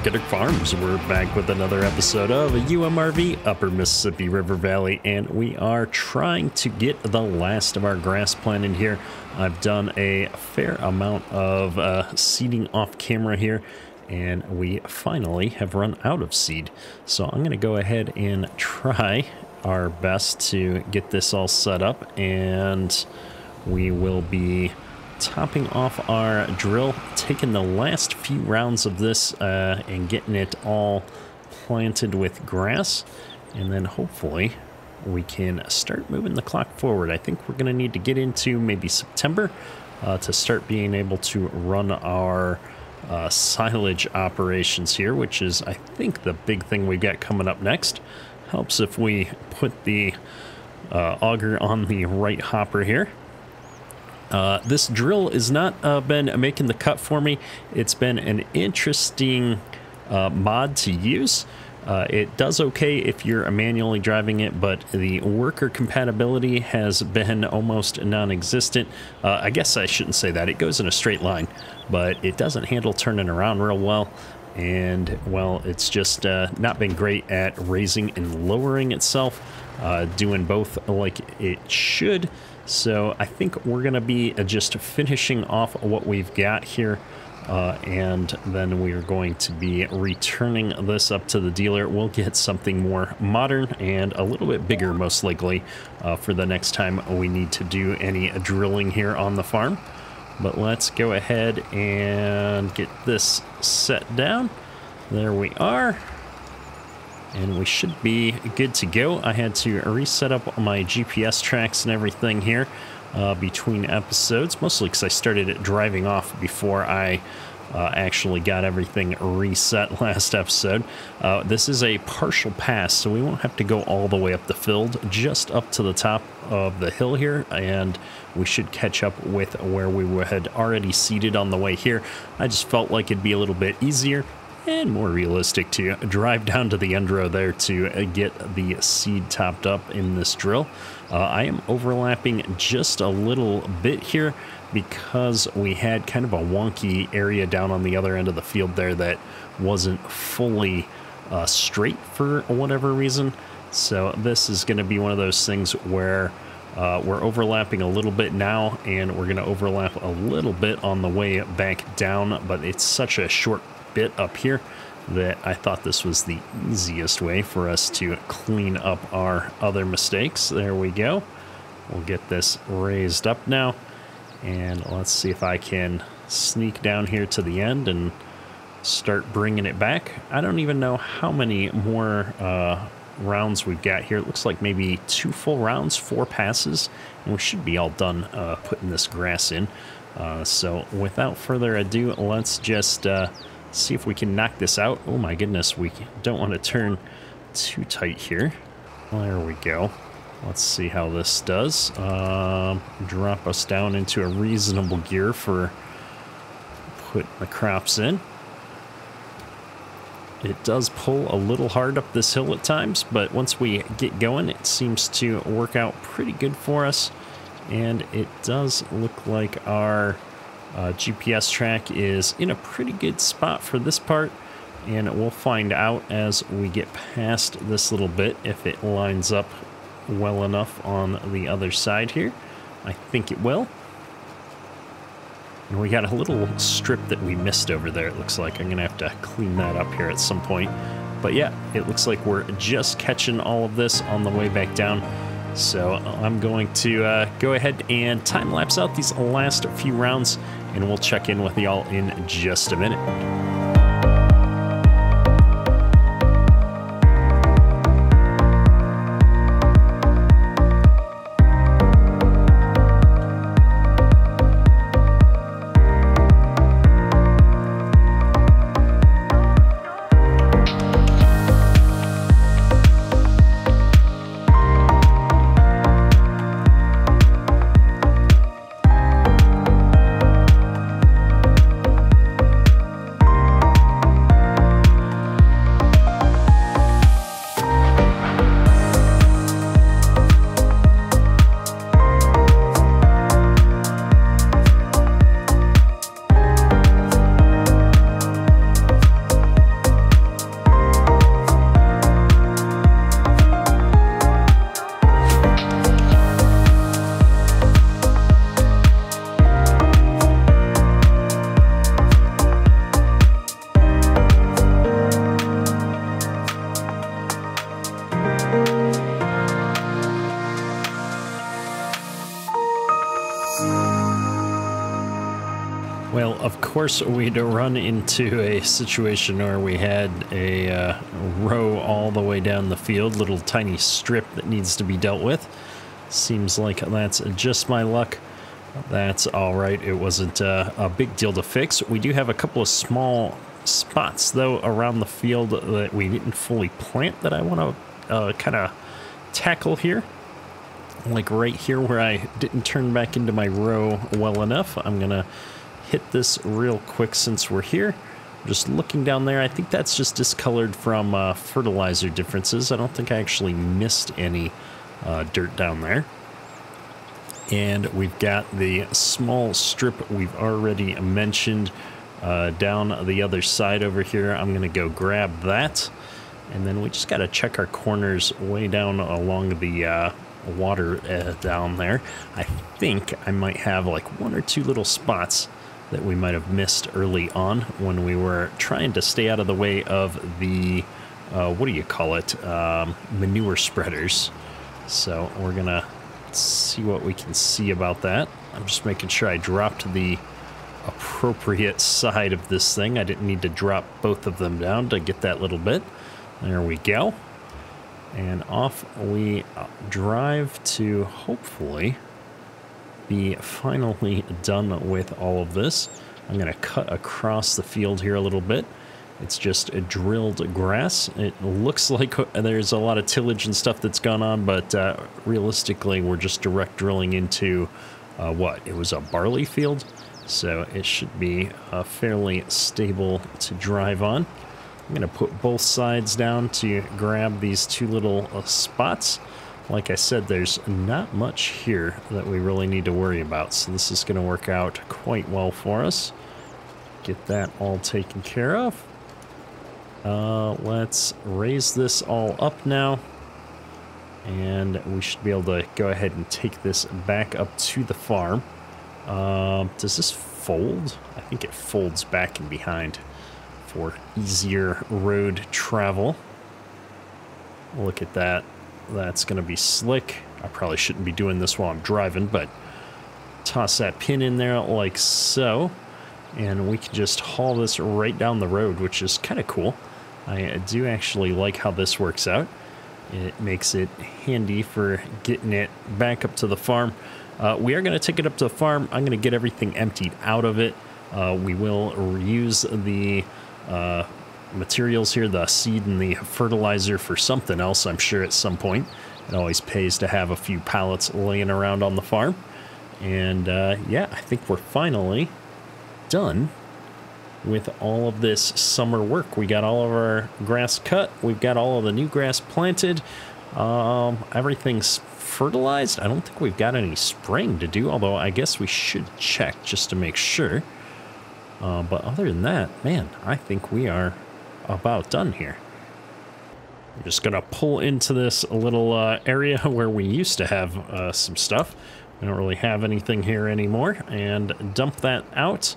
Marketing Farms. We're back with another episode of UMRV, Upper Mississippi River Valley, and we are trying to get the last of our grass planted here. I've done a fair amount of seeding off camera here, and we finally have run out of seed. So I'm going to go ahead and try our best to get this all set up, and we will be topping off our drill, taking the last few rounds of this and getting it all planted with grass, and then hopefully we can start moving the clock forward. I think we're going to need to get into maybe September to start being able to run our silage operations here, which is, I think, the big thing we've got coming up next. Helps if we put the auger on the right hopper here. This drill has not been making the cut for me. It's been an interesting mod to use. It does okay if you're manually driving it, but the worker compatibility has been almost non-existent. I guess I shouldn't say that. It goes in a straight line, but it doesn't handle turning around real well. And, well, it's just not been great at raising and lowering itself, doing both like it should. So I think we're going to be just finishing off what we've got here, and then we are going to be returning this up to the dealer. We'll get something more modern and a little bit bigger, most likely, for the next time we need to do any drilling here on the farm. But let's go ahead and get this set down. There we are. And we should be good to go. I had to reset up my GPS tracks and everything here between episodes, mostly because I started driving off before I actually got everything reset last episode. This is a partial pass, so we won't have to go all the way up the field, just up to the top of the hill here, and we should catch up with where we had already seeded on the way here. I just felt like it'd be a little bit easier and more realistic to drive down to the end row there to get the seed topped up in this drill. I am overlapping just a little bit here because we had kind of a wonky area down on the other end of the field there that wasn't fully straight for whatever reason. So this is going to be one of those things where we're overlapping a little bit now, and we're going to overlap a little bit on the way back down, but it's such a short bit up here that I thought this was the easiest way for us to clean up our other mistakes. There we go. We'll get this raised up now, and let's see if I can sneak down here to the end and start bringing it back. I don't even know how many more rounds we've got here. It looks like maybe 2 full rounds, 4 passes, and we should be all done putting this grass in. So without further ado, let's just see if we can knock this out. Oh my goodness, we don't want to turn too tight here. There we go. Let's see how this does. Drop us down into a reasonable gear for putting the crops in. It does pull a little hard up this hill at times, but once we get going, it seems to work out pretty good for us. And it does look like our GPS track is in a pretty good spot for this part, and we'll find out as we get past this little bit if it lines up well enough on the other side here. I think it will. And we got a little strip that we missed over there, it looks like. I'm gonna have to clean that up here at some point. But yeah, it looks like we're just catching all of this on the way back down. So I'm going to go ahead and time-lapse out these last few rounds, and we'll check in with y'all in just a minute. Well, of course, we'd run into a situation where we had a row all the way down the field, little tiny strip that needs to be dealt with. Seems like that's just my luck. That's all right. It wasn't a big deal to fix. We do have a couple of small spots, though, around the field that we didn't fully plant that I want to kind of tackle here. Like right here where I didn't turn back into my row well enough. I'm going to hit this real quick since we're here. Just looking down there, I think that's just discolored from fertilizer differences. I don't think I actually missed any dirt down there. And we've got the small strip we've already mentioned down the other side over here. I'm going to go grab that. And then we just got to check our corners way down along the water down there. I think I might have like one or two little spots that we might have missed early on when we were trying to stay out of the way of the, what do you call it, manure spreaders. So we're going to see what we can see about that. I'm just making sure I dropped the appropriate side of this thing. I didn't need to drop both of them down to get that little bit. There we go. And off we drive to hopefully be finally done with all of this. I'm going to cut across the field here a little bit. It's just a drilled grass. It looks like there's a lot of tillage and stuff that's gone on, but realistically we're just direct drilling into what? It was a barley field, so it should be fairly stable to drive on. I'm going to put both sides down to grab these two little spots. Like I said, there's not much here that we really need to worry about, so this is going to work out quite well for us. Get that all taken care of. Let's raise this all up now, and we should be able to go ahead and take this back up to the farm. Does this fold? I think it folds back and behind for easier road travel. Look at that. That's going to be slick. I probably shouldn't be doing this while I'm driving, but toss that pin in there like so, and we can just haul this right down the road, which is kind of cool. I do actually like how this works out. It makes it handy for getting it back up to the farm. We are going to take it up to the farm. I'm going to get everything emptied out of it. We will reuse the materials here, the seed and the fertilizer, for something else, I'm sure, at some point. It always pays to have a few pallets laying around on the farm. And yeah, I think we're finally done with all of this summer work. We got all of our grass cut. We've got all of the new grass planted. Everything's fertilized. I don't think we've got any spraying to do, although I guess we should check just to make sure. But other than that, man, I think we are about done here. I'm just gonna pull into this little area where we used to have some stuff. We don't really have anything here anymore, and dump that out.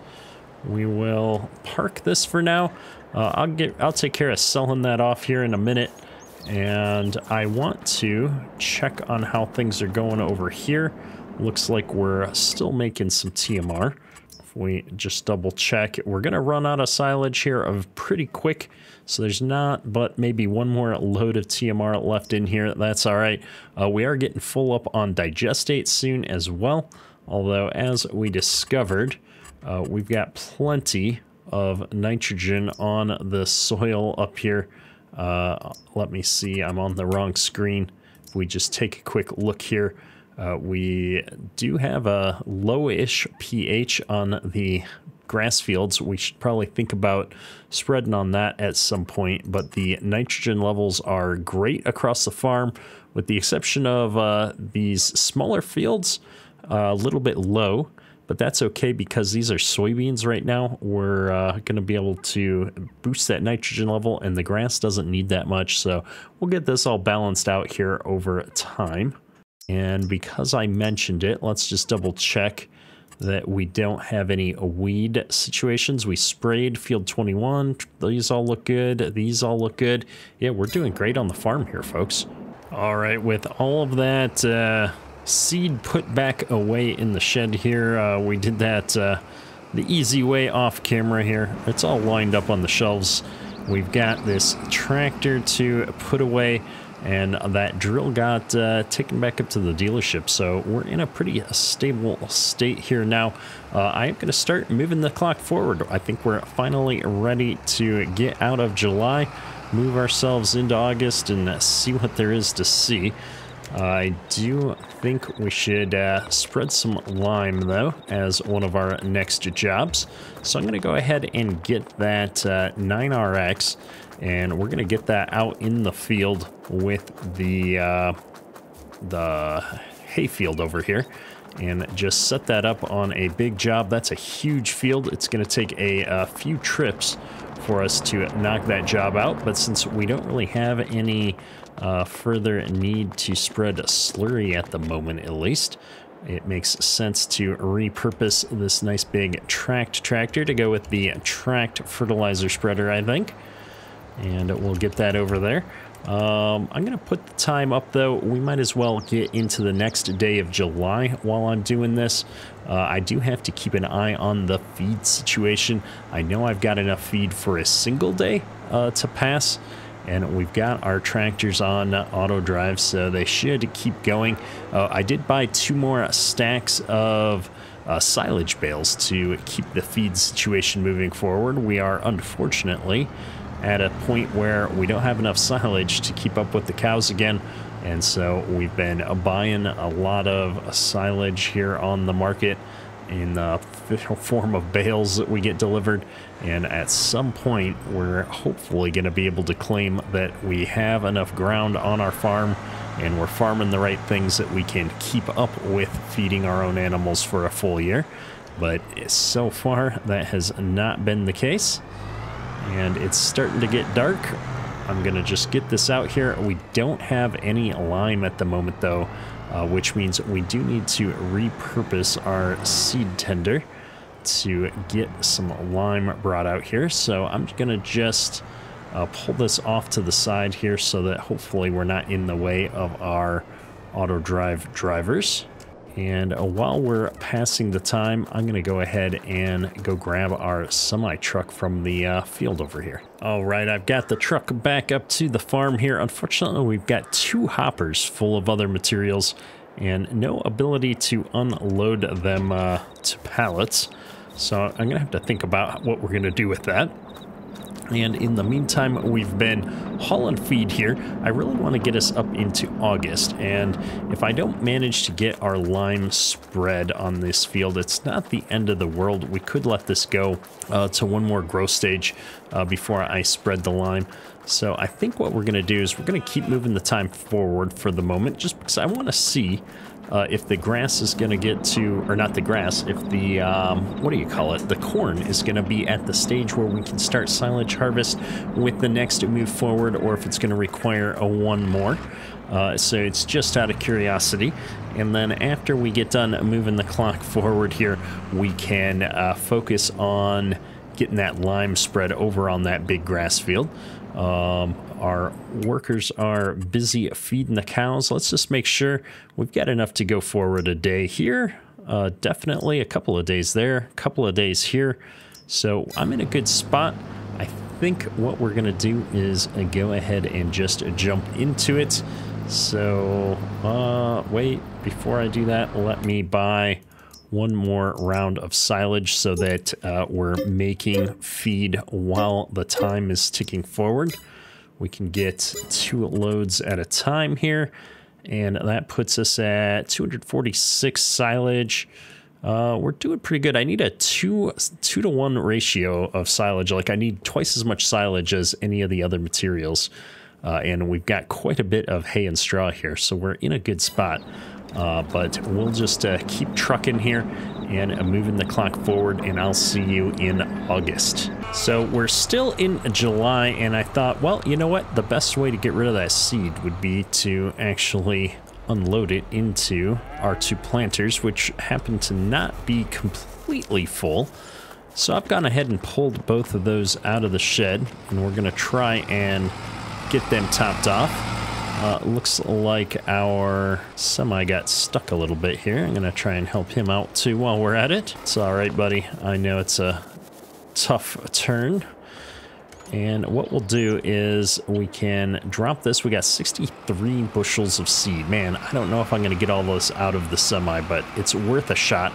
We will park this for now. I'll take care of selling that off here in a minute, and I want to check on how things are going over here. Looks like we're still making some TMR. If we just double check, we're gonna run out of silage here of pretty quick, so there's not but maybe one more load of TMR left in here. That's all right. We are getting full up on digestate soon as well, although as we discovered, we've got plenty of nitrogen on the soil up here. Let me see, I'm on the wrong screen. If we just take a quick look here, we do have a low-ish pH on the grass fields. We should probably think about spreading on that at some point, but the nitrogen levels are great across the farm, with the exception of these smaller fields, a little bit low. But that's okay because these are soybeans right now. We're going to be able to boost that nitrogen level, and the grass doesn't need that much. So we'll get this all balanced out here over time. And because I mentioned it, let's just double check that we don't have any weed situations. We sprayed field 21. These all look good. These all look good. Yeah, we're doing great on the farm here, folks. All right, with all of that seed put back away in the shed here, we did that the easy way off camera here. It's all lined up on the shelves. We've got this tractor to put away, and that drill got taken back up to the dealership. So we're in a pretty stable state here now. I am going to start moving the clock forward. I think we're finally ready to get out of July, move ourselves into August, and see what there is to see. I do think we should spread some lime, though, as one of our next jobs. So I'm going to go ahead and get that 9RX, and we're going to get that out in the field with the hay field over here, and just set that up on a big job. That's a huge field. It's going to take a few trips for us to knock that job out, but since we don't really have any further need to spread slurry at the moment, at least, it makes sense to repurpose this nice big tracked tractor to go with the tracked fertilizer spreader, I think. And we'll get that over there. I'm going to put the time up, though. We might as well get into the next day of July while I'm doing this. I do have to keep an eye on the feed situation. I know I've got enough feed for a single day to pass. And we've got our tractors on auto drive, so they should keep going. I did buy 2 more stacks of silage bales to keep the feed situation moving forward. We are unfortunately at a point where we don't have enough silage to keep up with the cows again. And so we've been buying a lot of silage here on the market in the form of bales that we get delivered, and at some point we're hopefully going to be able to claim that we have enough ground on our farm and we're farming the right things that we can keep up with feeding our own animals for a full year. But so far that has not been the case, and it's starting to get dark. I'm gonna just get this out here. We don't have any lime at the moment, though, which means we do need to repurpose our seed tender to get some lime brought out here. So I'm gonna just pull this off to the side here so that hopefully we're not in the way of our auto drive drivers. And while we're passing the time, I'm going to go ahead and go grab our semi-truck from the field over here. All right, I've got the truck back up to the farm here. Unfortunately, we've got 2 hoppers full of other materials and no ability to unload them to pallets. So I'm going to have to think about what we're going to do with that. And in the meantime, we've been hauling feed here. I really want to get us up into August, and if I don't manage to get our lime spread on this field, it's not the end of the world. We could let this go to 1 more growth stage before I spread the lime. So I think what we're going to do is we're going to keep moving the time forward for the moment, just because I want to see if the grass is going to get to, or not the grass, if the, what do you call it? The corn is going to be at the stage where we can start silage harvest with the next move forward, or if it's going to require a 1 more. So it's just out of curiosity. And then after we get done moving the clock forward here, we can focus on getting that lime spread over on that big grass field. Our workers are busy feeding the cows. Let's just make sure we've got enough to go forward a day here. Definitely a couple of days there, a couple of days here. So I'm in a good spot. I think what we're going to do is go ahead and just jump into it. So wait, before I do that, let me buy 1 more round of silage so that we're making feed while the time is ticking forward. We can get 2 loads at a time here, and that puts us at 246 silage. We're doing pretty good. I need a 2 to 1 ratio of silage. Like, I need twice as much silage as any of the other materials. And we've got quite a bit of hay and straw here, so we're in a good spot. But we'll just keep trucking here and moving the clock forward, and I'll see you in August. So we're still in July, and I thought, well, you know what? The best way to get rid of that seed would be to actually unload it into our 2 planters, which happen to not be completely full. So I've gone ahead and pulled both of those out of the shed, and we're going to try and get them topped off. Looks like our semi got stuck a little bit here. I'm gonna try and help him out too while we're at it. It's all right, buddy. I know it's a tough turn. And what we'll do is we can drop this. We got 63 bushels of seed. Man, I don't know if I'm gonna get all those out of the semi, but it's worth a shot.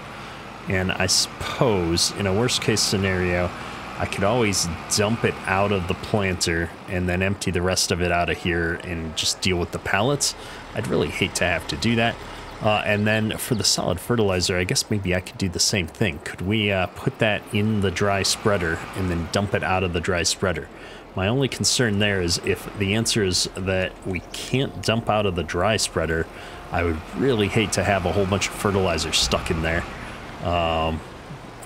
And I suppose in a worst case scenario, I could always dump it out of the planter and then empty the rest of it out of here and just deal with the pallets. I'd really hate to have to do that. And then for the solid fertilizer, I guess maybe I could do the same thing. Could we put that in the dry spreader and then dump it out of the dry spreader? My only concern there is if the answer is that we can't dump out of the dry spreader, I would really hate to have a whole bunch of fertilizer stuck in there.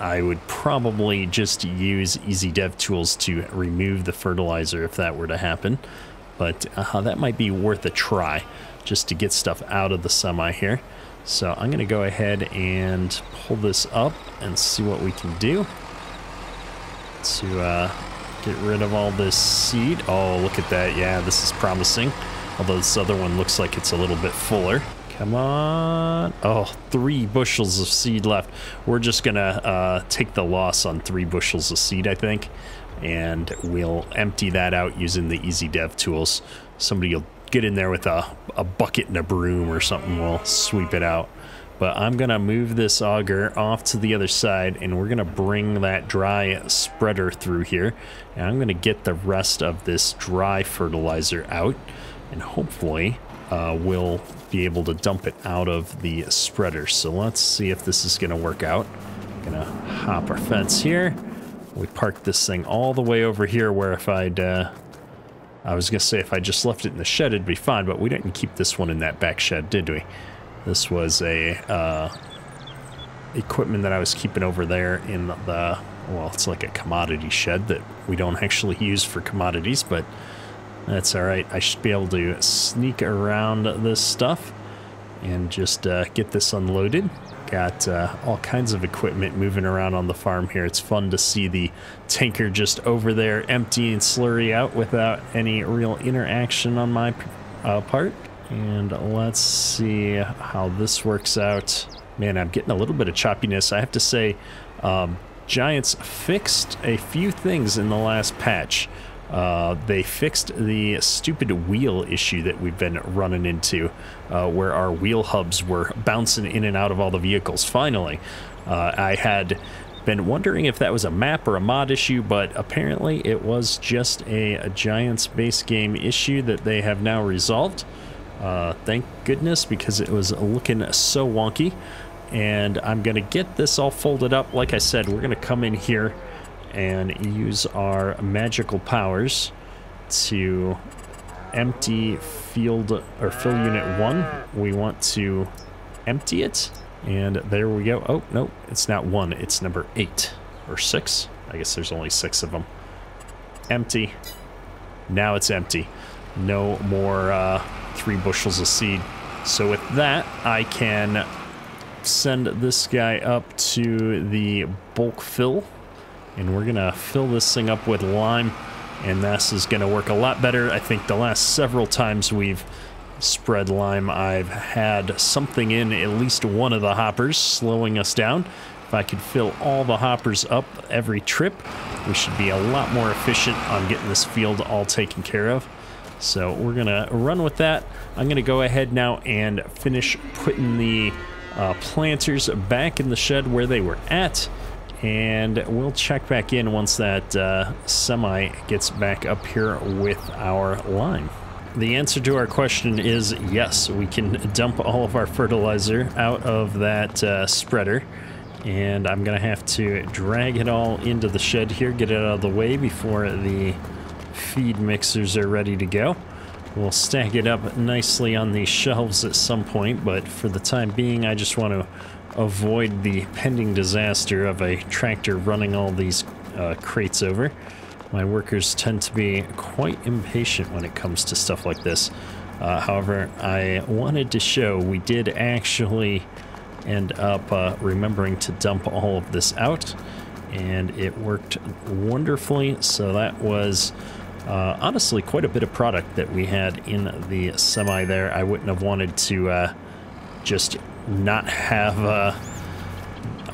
I would probably just use easy dev tools to remove the fertilizer if that were to happen. But that might be worth a try just to get stuff out of the semi here. So I'm going to go ahead and pull this up and see what we can do to get rid of all this seed. Oh, look at that. Yeah, this is promising. Although this other one looks like it's a little bit fuller. Come on. Oh, 3 bushels of seed left. We're just gonna take the loss on 3 bushels of seed, I think. And we'll empty that out using the easy dev tools. Somebody will get in there with a bucket and a broom or something. We'll sweep it out. But I'm gonna move this auger off to the other side and we're gonna bring that dry spreader through here. And I'm gonna get the rest of this dry fertilizer out. And hopefully we'll be able to dump it out of the spreader. So let's see if this is going to work out. Gonna hop our fence here. We parked this thing all the way over here where if I'd I was gonna say if I just left it in the shed it'd be fine, but we didn't keep this one in that back shed, did we? This was a equipment that I was keeping over there in the, well, it's like a commodity shed that we don't actually use for commodities, but that's all right. I should be able to sneak around this stuff and just get this unloaded. Got all kinds of equipment moving around on the farm here. It's fun to see the tanker just over there emptying slurry out without any real interaction on my part. And let's see how this works out. Man, I'm getting a little bit of choppiness. I have to say, Giants fixed a few things in the last patch. They fixed the stupid wheel issue that we've been running into, where our wheel hubs were bouncing in and out of all the vehicles. Finally, I had been wondering if that was a map or a mod issue, but apparently it was just a Giants base game issue that they have now resolved. Thank goodness, because it was looking so wonky. And I'm gonna get this all folded up. Like I said, we're gonna come in here and use our magical powers to empty field or fill unit 1. We want to empty it, and there we go. Oh no, it's not 1, it's number 8 or 6. I guess there's only 6 of them. Empty. Now it's empty. No more 3 bushels of seed. So with that, I can send this guy up to the bulk fill. And we're gonna fill this thing up with lime, and this is gonna work a lot better. I think the last several times we've spread lime, I've had something in at least one of the hoppers slowing us down. If I could fill all the hoppers up every trip, we should be a lot more efficient on getting this field all taken care of. So we're gonna run with that. I'm gonna go ahead now and finish putting the planters back in the shed where they were at. And we'll check back in once that semi gets back up here with our lime. The answer to our question is yes, we can dump all of our fertilizer out of that spreader. And I'm gonna have to drag it all into the shed here, get it out of the way before the feed mixers are ready to go. We'll stack it up nicely on these shelves at some point, but for the time being, I just want to avoid the pending disaster of a tractor running all these crates over. My workers tend to be quite impatient when it comes to stuff like this. However, I wanted to show we did actually end up remembering to dump all of this out, and it worked wonderfully. So that was Honestly, quite a bit of product that we had in the semi there. I wouldn't have wanted to just not have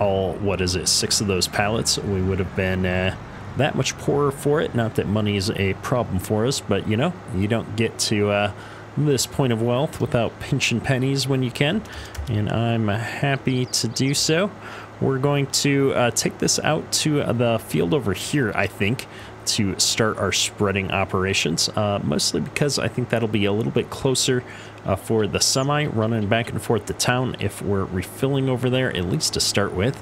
all, what is it, 6 of those pallets. We would have been that much poorer for it. Not that money is a problem for us, but you know, you don't get to this point of wealth without pinching pennies when you can, and I'm happy to do so. We're going to take this out to the field over here, I think, to start our spreading operations, mostly because I think that'll be a little bit closer for the semi running back and forth to town if we're refilling over there, at least to start with.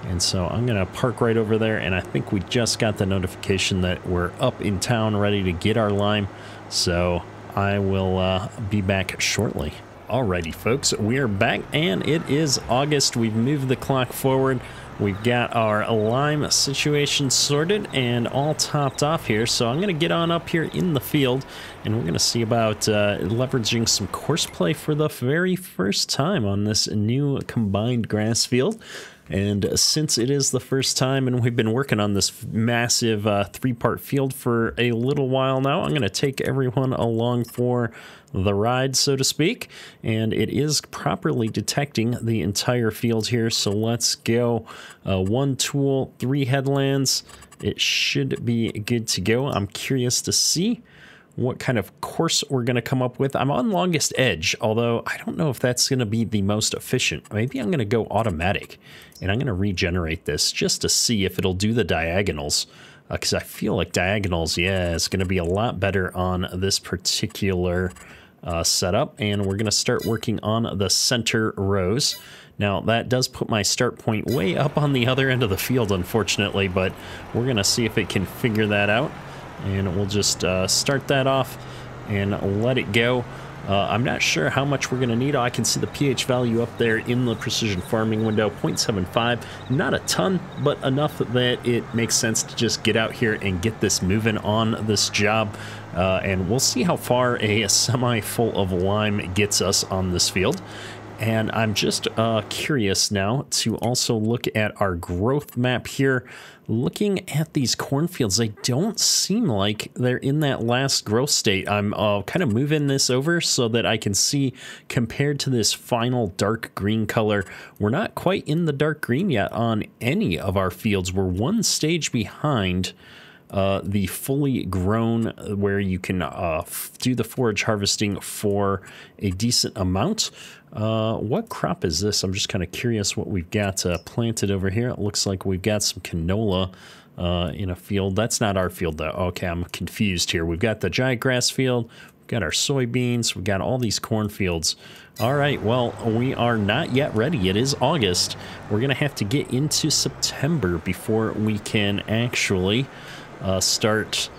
And so I'm going to park right over there, and I think we just got the notification that we're up in town ready to get our lime, so I will be back shortly. Alrighty folks, we are back, and it is August. We've moved the clock forward. We've got our lime situation sorted and all topped off here, so I'm going to get on up here in the field, and we're going to see about leveraging some course play for the very first time on this new combined grass field. And since it is the first time and we've been working on this massive 3-part field for a little while now, I'm going to take everyone along for the ride, so to speak. And it is properly detecting the entire field here. So let's go. 1 tool, 3 headlands. It should be good to go. I'm curious to see what kind of course we're going to come up with. I'm on longest edge, although I don't know if that's going to be the most efficient. Maybe I'm going to go automatic, and I'm going to regenerate this just to see if it'll do the diagonals, because I feel like diagonals, yeah, is going to be a lot better on this particular setup. And we're going to start working on the center rows. Now, that does put my start point way up on the other end of the field, unfortunately, but we're going to see if it can figure that out. And we'll just start that off and let it go. I'm not sure how much we're going to need. I can see the pH value up there in the precision farming window, 0.75. Not a ton, but enough that it makes sense to just get out here and get this moving on this job. And we'll see how far a semi full of lime gets us on this field. And I'm just curious now to also look at our growth map here. Looking at these cornfields, they don't seem like they're in that last growth state. I'm kind of moving this over so that I can see, compared to this final dark green color, we're not quite in the dark green yet on any of our fields. We're 1 stage behind the fully grown, where you can do the forage harvesting for a decent amount. What crop is this? I'm just kind of curious what we've got planted over here. It looks like we've got some canola in a field. That's not our field, though. Okay, I'm confused here. We've got the giant grass field. We've got our soybeans. We've got all these cornfields. All right, well, we are not yet ready. It is August. We're going to have to get into September before we can actually start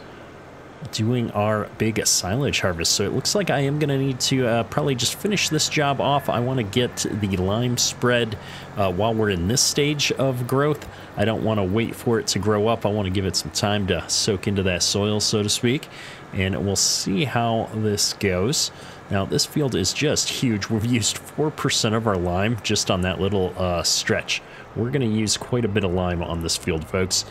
doing our big silage harvest. So it looks like I am going to need to probably just finish this job off. I want to get the lime spread while we're in this stage of growth. I don't want to wait for it to grow up. I want to give it some time to soak into that soil, so to speak, and we'll see how this goes. Now, this field is just huge. We've used 4% of our lime just on that little stretch. We're going to use quite a bit of lime on this field, folks.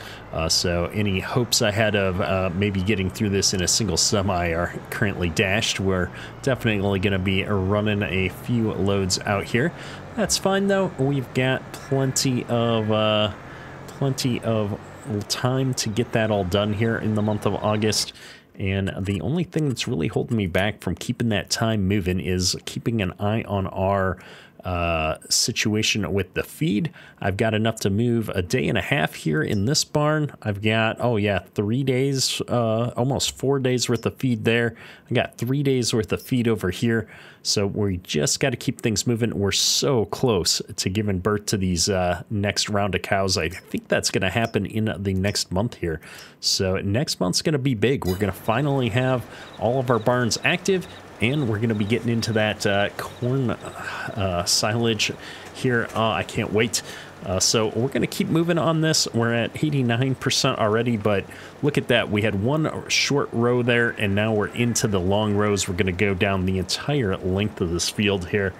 So any hopes I had of maybe getting through this in a single semi are currently dashed. We're definitely going to be running a few loads out here. That's fine, though. We've got plenty of time to get that all done here in the month of August. And the only thing that's really holding me back from keeping that time moving is keeping an eye on our situation with the feed. I've got enough to move a day and a half here in this barn. I've got, 3 days, almost 4 days worth of feed there. I got 3 days worth of feed over here. So we just got to keep things moving. We're so close to giving birth to these next round of cows. I think that's going to happen in the next month here. So next month's going to be big. We're going to finally have all of our barns active, and we're going to be getting into that corn silage here. I can't wait. So we're going to keep moving on this. We're at 89% already, but look at that. We had one short row there, and now we're into the long rows. We're going to go down the entire length of this field here.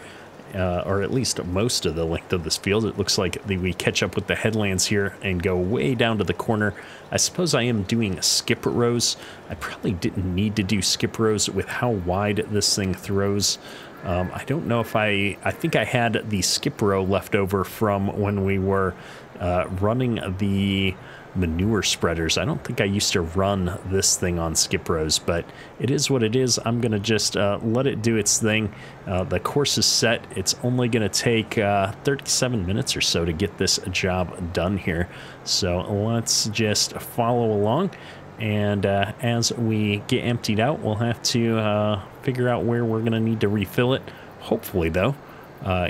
or at least most of the length of this field. It looks like we catch up with the headlands here and go way down to the corner. I suppose I am doing skip rows. I probably didn't need to do skip rows with how wide this thing throws. I don't know if I think I had the skip row left over from when we were running the manure spreaders. I don't think I used to run this thing on skip rows, but it is what it is. I'm gonna just let it do its thing. The course is set. It's only gonna take 37 minutes or so to get this job done here, so let's just follow along, and as we get emptied out, we'll have to figure out where we're gonna need to refill it. Hopefully though,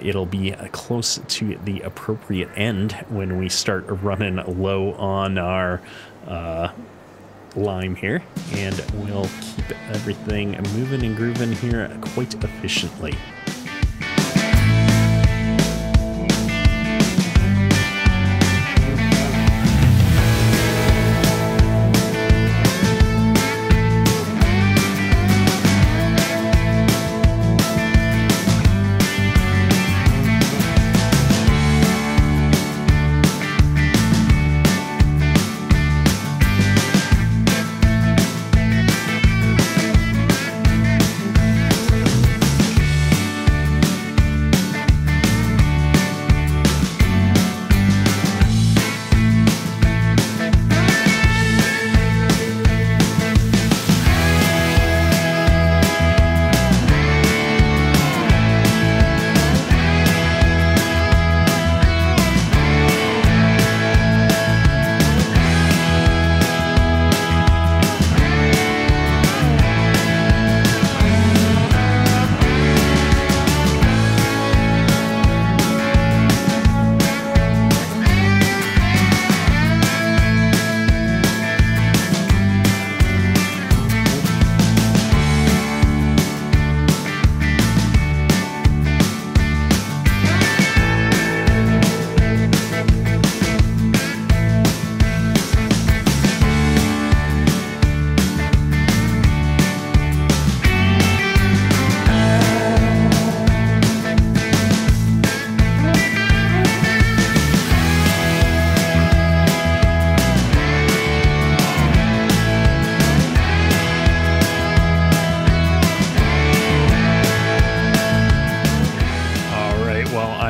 it'll be close to the appropriate end when we start running low on our lime here, and we'll keep everything moving and grooving here quite efficiently.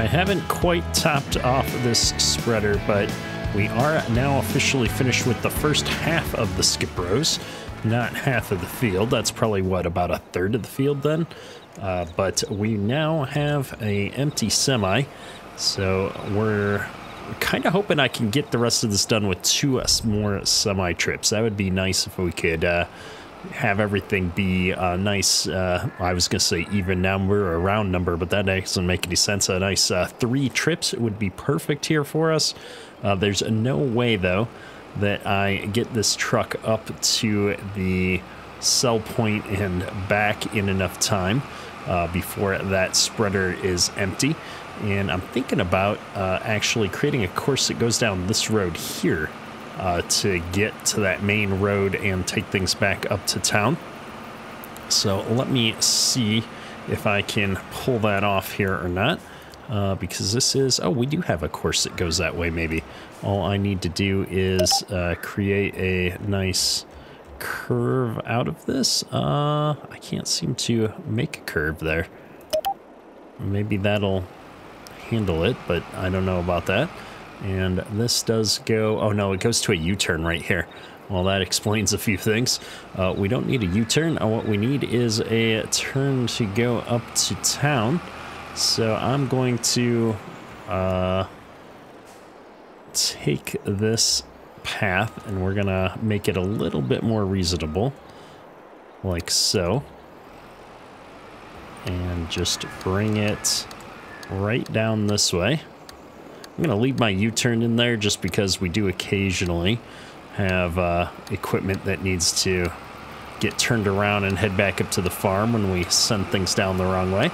Haven't quite topped off this spreader, but we are now officially finished with the first half of the skip rows, not half of the field. That's probably what, about a third of the field then. But we now have a empty semi, so we're kind of hoping I can get the rest of this done with 2 more semi trips. That would be nice if we could have everything be a nice, I was going to say even number or round number, but that doesn't make any sense. A nice 3 trips would be perfect here for us. There's no way, though, that I get this truck up to the sell point and back in enough time before that spreader is empty. And I'm thinking about actually creating a course that goes down this road here to get to that main road and take things back up to town. So let me see if I can pull that off here or not, because this is, oh, we do have a course that goes that way maybe. All I need to do is create a nice curve out of this. I can't seem to make a curve there. Maybe that'll handle it, but I don't know about that. And this does go, oh no, it goes to a U-turn right here. Well, that explains a few things. We don't need a U-turn. What we need is a turn to go up to town. So I'm going to take this path, and we're gonna make it a little bit more reasonable, like so. And just bring it right down this way. I'm going to leave my U-turn in there just because we do occasionally have equipment that needs to get turned around and head back up to the farm when we send things down the wrong way.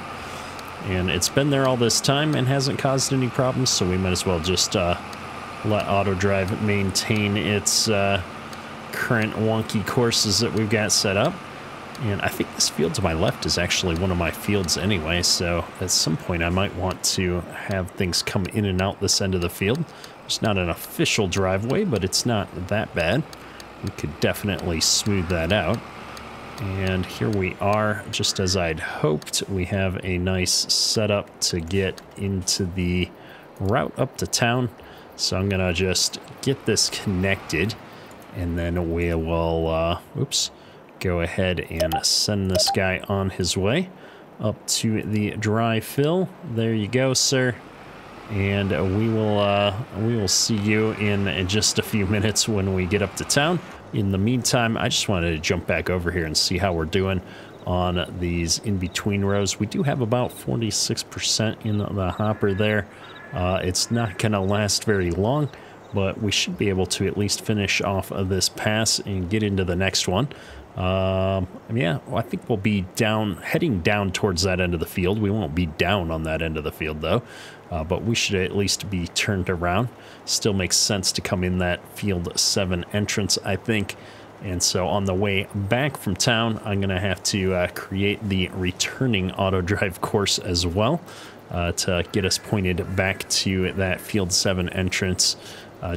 And it's been there all this time and hasn't caused any problems, so we might as well just let AutoDrive maintain its current wonky courses that we've got set up. And I think this field to my left is actually one of my fields anyway, so at some point I might want to have things come in and out this end of the field. It's not an official driveway, but it's not that bad. We could definitely smooth that out. And here we are, just as I'd hoped. We have a nice setup to get into the route up to town. So I'm gonna just get this connected, and then we will, go ahead and send this guy on his way up to the dry fill. There you go, sir. And we will see you in just a few minutes when we get up to town. In the meantime, I just wanted to jump back over here and see how we're doing on these in-between rows. We do have about 46% in the hopper there. It's not going to last very long, but we should be able to at least finish off of this pass and get into the next one. Yeah, I think we'll be heading down towards that end of the field. We won't be down on that end of the field, though. But we should at least be turned around. Still makes sense to come in that field 7 entrance, I think. And so on the way back from town, I'm going to have to create the returning auto drive course as well to get us pointed back to that field 7 entrance,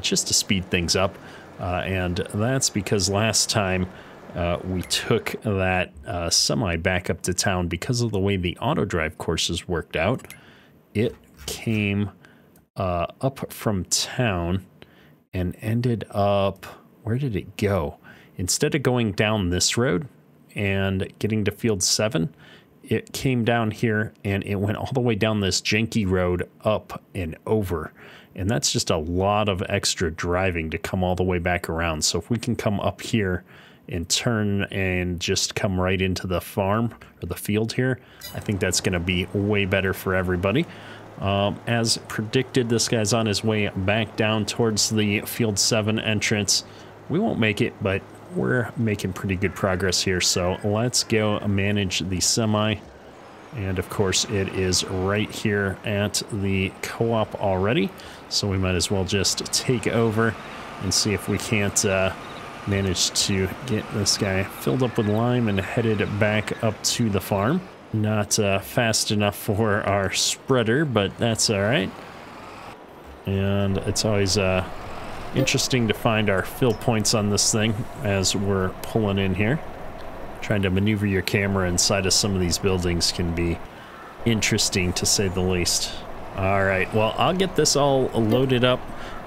just to speed things up. And that's because last time we took that semi back up to town because of the way the auto drive courses worked out. It came up from town and ended up, where did it go? Instead of going down this road and getting to field 7, it came down here and it went all the way down this janky road up and over. And that's just a lot of extra driving to come all the way back around. So if we can come up here and turn and just come right into the farm or the field here, I think that's going to be way better for everybody. As predicted, this guy's on his way back down towards the field 7 entrance. We won't make it, but we're making pretty good progress here. So let's go manage the semi. And of course, it is right here at the co-op already. So we might as well just take over and see if we can't manage to get this guy filled up with lime and headed back up to the farm. Not fast enough for our spreader, but that's all right. And it's always interesting to find our fill points on this thing as we're pulling in here. Trying to maneuver your camera inside of some of these buildings can be interesting, to say the least. All right, well, I'll get this all loaded up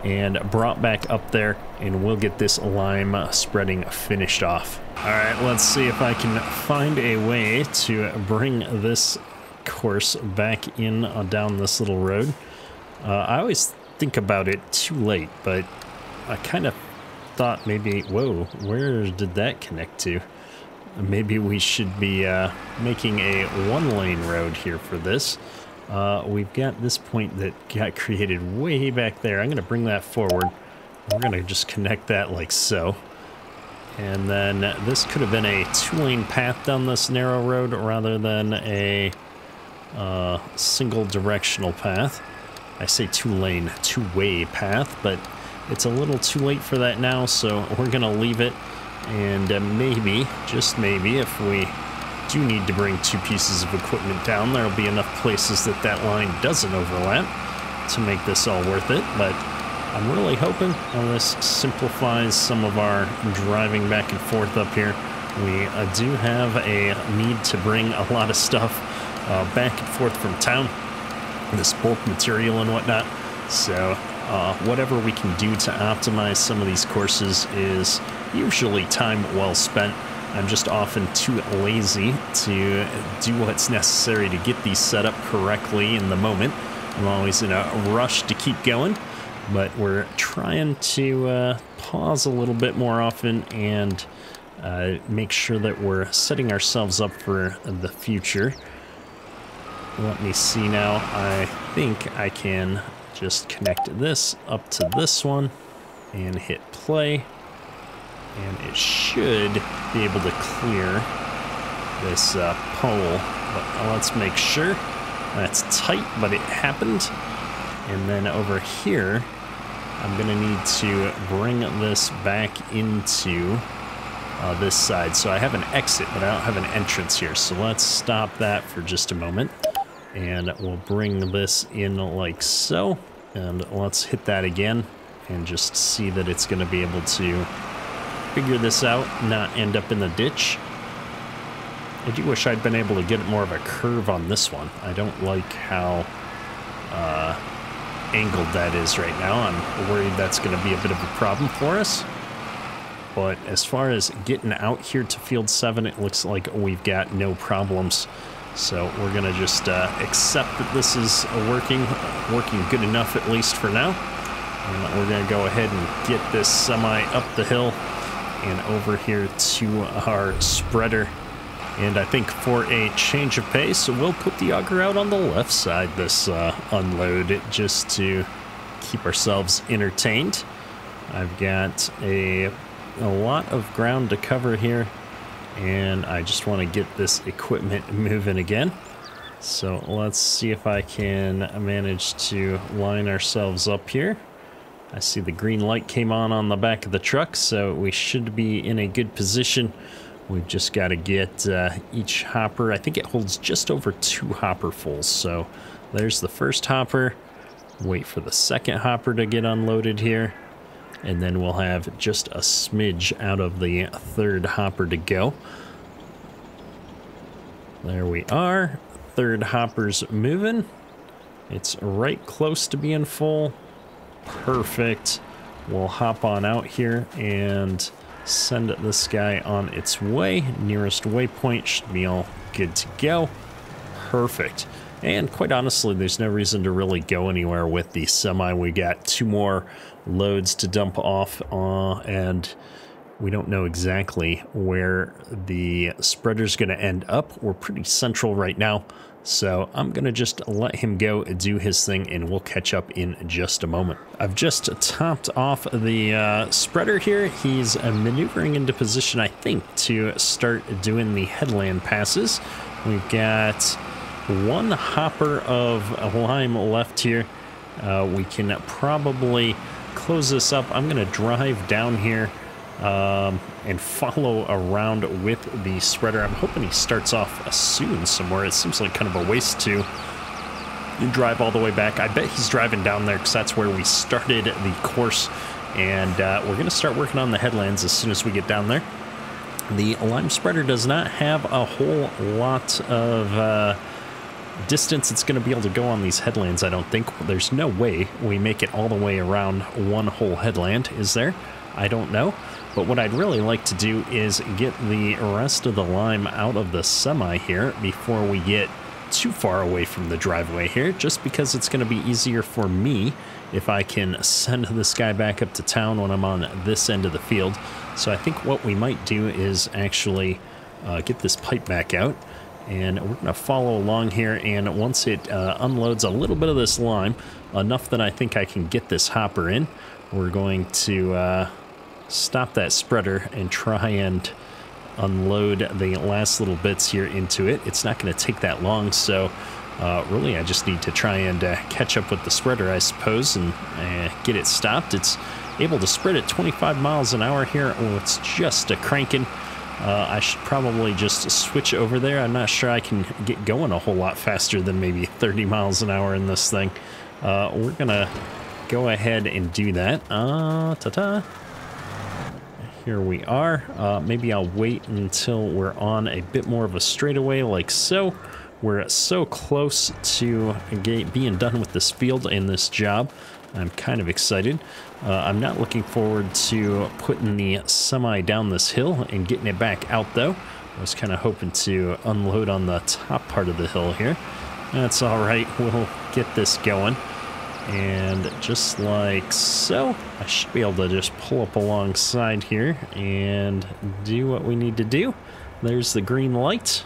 and brought back up there, and we'll get this lime spreading finished off. All right, let's see if I can find a way to bring this course back in down this little road. I always think about it too late, but I kind of thought maybe, whoa, where did that connect to? Maybe we should be making a 1-lane road here for this. We've got this point that got created way back there. I'm going to bring that forward. We're going to just connect that like so. And then this could have been a 2-lane path down this narrow road rather than a single directional path. I say 2-lane, 2-way path, but it's a little too late for that now, so we're going to leave it. And maybe, just maybe, if we do need to bring 2 pieces of equipment down, there'll be enough places that that line doesn't overlap to make this all worth it. But I'm really hoping this simplifies some of our driving back and forth up here. We do have a need to bring a lot of stuff back and forth from town, this bulk material and whatnot. So whatever we can do to optimize some of these courses is usually time well spent. I'm just often too lazy to do what's necessary to get these set up correctly in the moment. I'm always in a rush to keep going, but we're trying to pause a little bit more often and make sure that we're setting ourselves up for the future. Let me see now. I think I can just connect this up to this one and hit play. And it should be able to clear this pole. But let's make sure. That's tight, but it happened. And then over here, I'm going to need to bring this back into this side. So I have an exit, but I don't have an entrance here. So let's stop that for just a moment. And we'll bring this in like so. And let's hit that again and just see that it's going to be able to figure this out, not end up in the ditch. I do wish I'd been able to get more of a curve on this one. I don't like how angled that is right now. I'm worried that's going to be a bit of a problem for us. But as far as getting out here to field 7, it looks like we've got no problems. So we're going to just accept that this is working good enough, at least for now. And we're going to go ahead and get this semi up the hill and over here to our spreader. And I think for a change of pace, we'll put the auger out on the left side this unload, just to keep ourselves entertained. I've got a lot of ground to cover here, and I just want to get this equipment moving again. So let's see if I can manage to line ourselves up here. I see the green light came on the back of the truck, so we should be in a good position. We've just got to get each hopper. I think it holds just over 2 hopperfuls. So there's the first hopper. Wait for the second hopper to get unloaded here. And then we'll have just a smidge out of the third hopper to go. There we are. Third hopper's moving. It's right close to being full. Perfect. We'll hop on out here and send this guy on its way. Nearest waypoint should be all good to go. Perfect. And quite honestly, there's no reason to really go anywhere with the semi. We got 2 more loads to dump off, and we don't know exactly where the spreader's going to end up. We're pretty central right now, so I'm going to just let him go do his thing, and we'll catch up in just a moment. I've just topped off the spreader here. He's maneuvering into position, I think, to start doing the headland passes. We've got 1 hopper of lime left here. We can probably close this up. I'm going to drive down here and follow around with the spreader. I'm hoping he starts off soon somewhere. It seems like kind of a waste to drive all the way back. I bet he's driving down there because that's where we started the course. And we're going to start working on the headlands as soon as we get down there. The lime spreader does not have a whole lot of distance it's going to be able to go on these headlands, I don't think. There's no way we make it all the way around one whole headland, is there? I don't know. But what I'd really like to do is get the rest of the lime out of the semi here before we get too far away from the driveway here, just because it's going to be easier for me if I can send this guy back up to town when I'm on this end of the field. So I think what we might do is actually get this pipe back out, and we're going to follow along here, and once it unloads a little bit of this lime, enough that I think I can get this hopper in, we're going to stop that spreader and try and unload the last little bits here into it. It's not going to take that long, so really I just need to try and catch up with the spreader, I suppose, and get it stopped. It's able to spread at 25 miles an hour here. Oh, it's just a cranking. I should probably just switch over there. I'm not sure I can get going a whole lot faster than maybe 30 miles an hour in this thing. We're gonna go ahead and do that. Ta-ta. Here we are. Maybe I'll wait until we're on a bit more of a straightaway like so. We're so close to being done with this field and this job. I'm kind of excited. I'm not looking forward to putting the semi down this hill and getting it back out, though. I was kind of hoping to unload on the top part of the hill here. That's all right. We'll get this going. And just like so, I should be able to just pull up alongside here and do what we need to do. There's the green light.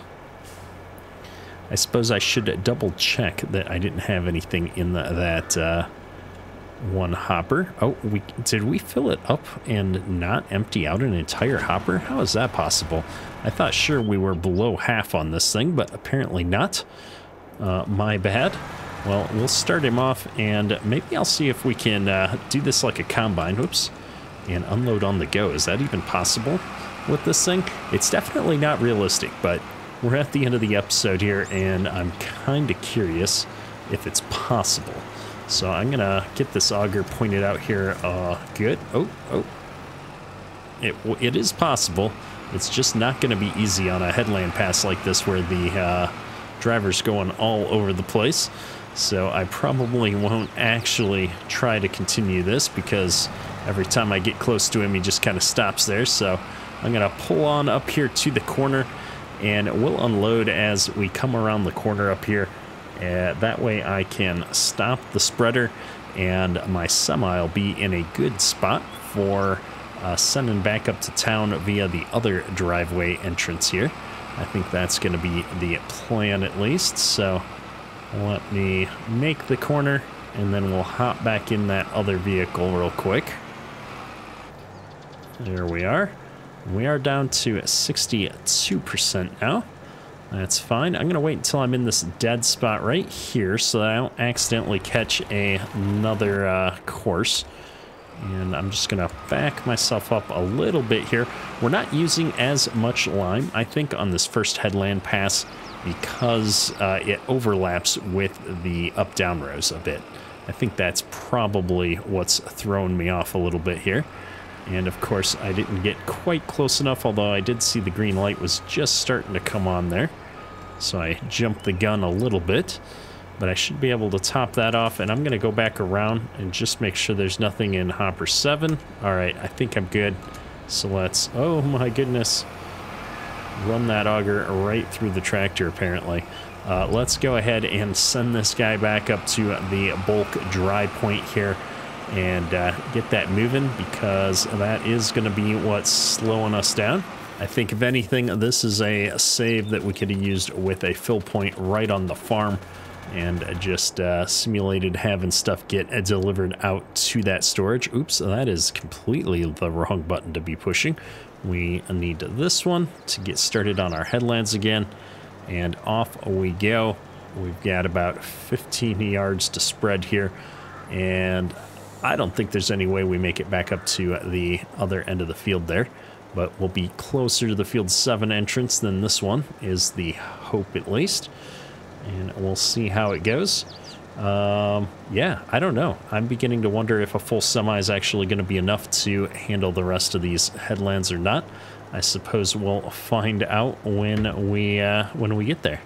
I suppose I should double check that I didn't have anything in that one hopper. Oh, did we fill it up and not empty out an entire hopper? How is that possible? I thought sure we were below half on this thing, but apparently not. My bad. Well, we'll start him off, and maybe I'll see if we can do this like a combine. Whoops. And unload on the go. Is that even possible? with this thing. It's definitely not realistic, but we're at the end of the episode here, and I'm kind of curious if it's possible. So I'm gonna get this auger pointed out here. Good. Oh. It is possible. It's just not gonna be easy on a headland pass like this where the driver's going all over the place. So I probably won't actually try to continue this because every time I get close to him, he just kind of stops there. So I'm gonna pull on up here to the corner, and we'll unload as we come around the corner up here. That way I can stop the spreader, and my semi will be in a good spot for sending back up to town via the other driveway entrance here. I think that's going to be the plan at least. So let me make the corner, and then we'll hop back in that other vehicle real quick. There we are. We are down to 62% now. That's fine. I'm going to wait until I'm in this dead spot right here so that I don't accidentally catch another course. And I'm just going to back myself up a little bit here. We're not using as much lime, I think, on this first headland pass because it overlaps with the up-down rows a bit. I think that's probably what's thrown me off a little bit here. And of course, I didn't get quite close enough, although I did see the green light was just starting to come on there. So I jumped the gun a little bit, but I should be able to top that off. And I'm going to go back around and just make sure there's nothing in hopper 7. All right, I think I'm good. So let's, oh my goodness, run that auger right through the tractor apparently. Let's go ahead and send this guy back up to the bulk dry point here and get that moving, because that is going to be what's slowing us down. I think if anything, this is a save that we could have used with a fill point right on the farm and just simulated having stuff get delivered out to that storage. Oops, that is completely the wrong button to be pushing. We need this one to get started on our headlands again, and off we go. We've got about 15 yards to spread here, and I don't think there's any way we make it back up to the other end of the field there, but we'll be closer to the field 7 entrance than this one is the hope, at least. And we'll see how it goes. Yeah, I don't know. I'm beginning to wonder if a full semi is actually going to be enough to handle the rest of these headlands or not. I suppose we'll find out when we get there.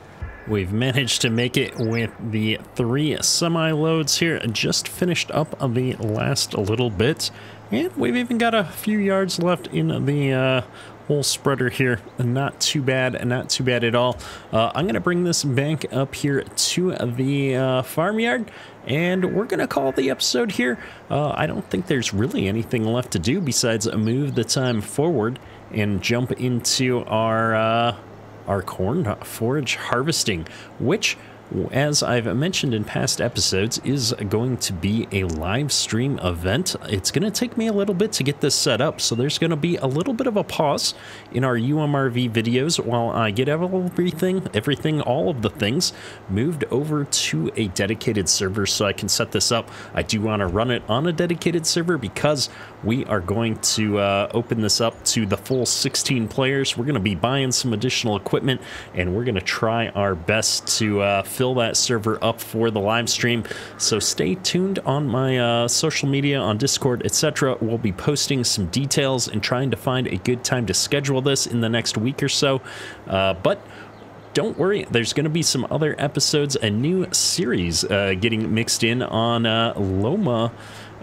We've managed to make it with the 3 semi-loads here, just finished up the last little bit, and we've even got a few yards left in the whole spreader here. Not too bad, not too bad at all. I'm going to bring this bank up here to the farmyard, and we're going to call the episode here. I don't think there's really anything left to do besides move the time forward and jump into our corn forage harvesting, which, as I've mentioned in past episodes, is going to be a live stream event. It's going to take me a little bit to get this set up, so there's going to be a little bit of a pause in our UMRV videos while I get everything, all of the things moved over to a dedicated server so I can set this up. I do want to run it on a dedicated server because we are going to open this up to the full 16 players. We're going to be buying some additional equipment, and we're going to try our best to fill that server up for the live stream. So stay tuned on my social media, on Discord, etc. We'll be posting some details and trying to find a good time to schedule this in the next week or so. But don't worry, there's going to be some other episodes, a new series getting mixed in on Loma,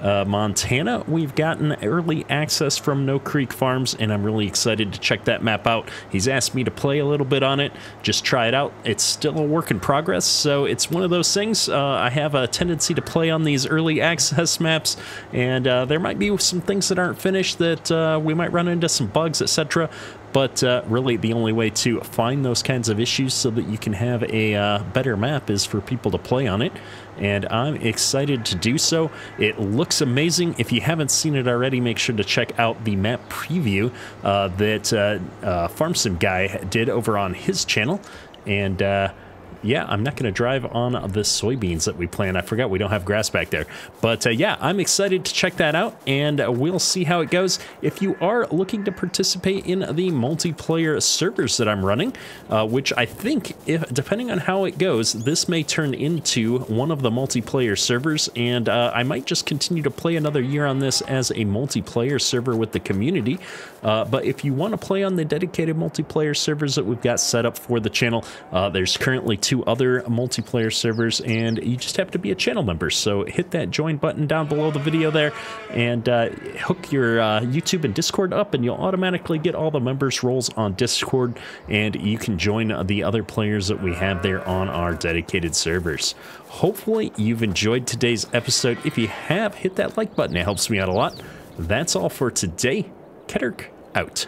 Montana. We've gotten early access from No Creek Farms, and I'm really excited to check that map out. He's asked me to play a little bit on it, just try it out. It's still a work in progress, so it's one of those things. I have a tendency to play on these early access maps, and there might be some things that aren't finished that we might run into some bugs, etc. But really, the only way to find those kinds of issues so that you can have a better map is for people to play on it. And I'm excited to do so. It looks amazing. If you haven't seen it already, make sure to check out the map preview that FarmSim guy did over on his channel. And yeah, I'm not going to drive on the soybeans that we plant. I forgot we don't have grass back there. But yeah, I'm excited to check that out, and we'll see how it goes. If you are looking to participate in the multiplayer servers that I'm running, which I think, depending on how it goes, this may turn into one of the multiplayer servers, and I might just continue to play another year on this as a multiplayer server with the community. But if you want to play on the dedicated multiplayer servers that we've got set up for the channel, there's currently 2 other multiplayer servers, and you just have to be a channel member. So hit that join button down below the video there, and hook your YouTube and Discord up, and you'll automatically get all the members roles on Discord, and you can join the other players that we have there on our dedicated servers. Hopefully you've enjoyed today's episode. If you have, hit that like button. It helps me out a lot. That's all for today. Ketterk out.